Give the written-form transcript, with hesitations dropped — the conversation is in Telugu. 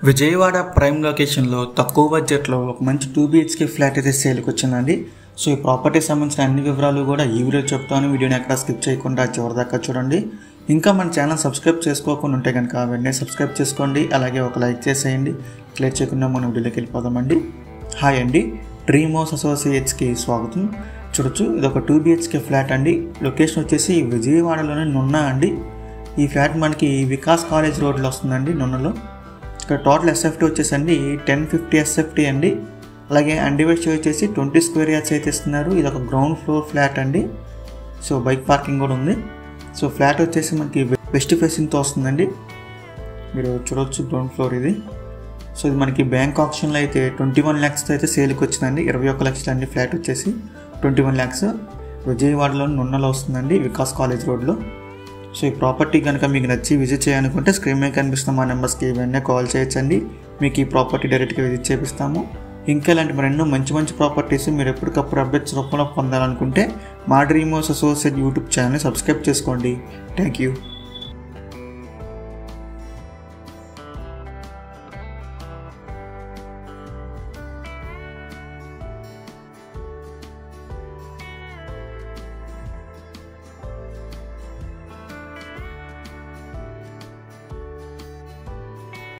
విజయవాడ ప్రైమ్ లొకేషన్లో తక్కువ బడ్జెట్లో ఒక మంచి 2 BHK ఫ్లాట్ అయితే సేల్కి వచ్చిందండి. సో ఈ ప్రాపర్టీ సంబంధించిన అన్ని వివరాలు కూడా ఈ వీడియో చెప్తాను. వీడియోని ఎక్కడ స్కిప్ చేయకుండా చివరిదాకా చూడండి. ఇంకా మన ఛానల్ సబ్స్క్రైబ్ చేసుకోకుండా ఉంటే కనుక వెంటనే సబ్స్క్రైబ్ చేసుకోండి. అలాగే ఒక లైక్ చేసేయండి. క్లియర్ చేయకుండా మనం వీడియోకి వెళ్ళిపోదామండి. హాయ్ అండి, డ్రీమ్ హౌస్ అసోసియేట్స్కి స్వాగతం. చూడొచ్చు, ఇది ఒక 2 BHK ఫ్లాట్ అండి. లొకేషన్ వచ్చేసి విజయవాడలోనే నున్న అండి. ఈ ఫ్లాట్ మనకి వికాస్ కాలేజ్ రోడ్లో వస్తుందండి, నున్నలో. ఇక్కడ టోటల్ SFT వచ్చేసండి 1050 SFT అండి. అలాగే అన్డివైడ్ వచ్చేసి 20 స్క్వేర్ యార్డ్స్ అయితే ఇస్తున్నారు. ఇది ఒక గ్రౌండ్ ఫ్లోర్ ఫ్లాట్ అండి. సో బైక్ పార్కింగ్ కూడా ఉంది. సో ఫ్లాట్ వచ్చేసి మనకి వెస్ట్ ఫేసింగ్తో వస్తుందండి. మీరు చూడవచ్చు గ్రౌండ్ ఫ్లోర్ ఇది. సో ఇది మనకి బ్యాంక్ ఆప్షన్లో అయితే 21 lakhsతో అయితే సేల్కి వచ్చిందండి. 21 లక్షలు అండి ఫ్లాట్ వచ్చేసి 21 lakhs. విజయవాడలో నున్నలో వస్తుందండి, వికాస్ కాలేజ్ రోడ్లో. సో ఈ ప్రాపర్టీ కనుక మీకు నచ్చి విజిట్ చేయాలనుకుంటే స్క్రీన్ మీద కనిపిస్తున్న మా నెంబర్స్కి వెంటనే కాల్ చేయొచ్చండి. మీకు ఈ ప్రాపర్టీ డైరెక్ట్గా విజిట్ చేపిస్తాము. ఇంకా ఇలాంటి మరెన్నో మంచి ప్రాపర్టీస్ మీరు ఎప్పటికప్పుడు అప్డేట్స్ రూపంలో పొందాలనుకుంటే మా డ్రీమ్ హౌస్ అసోసియేట్ యూట్యూబ్ ఛానల్ని సబ్స్క్రైబ్ చేసుకోండి. Thank you.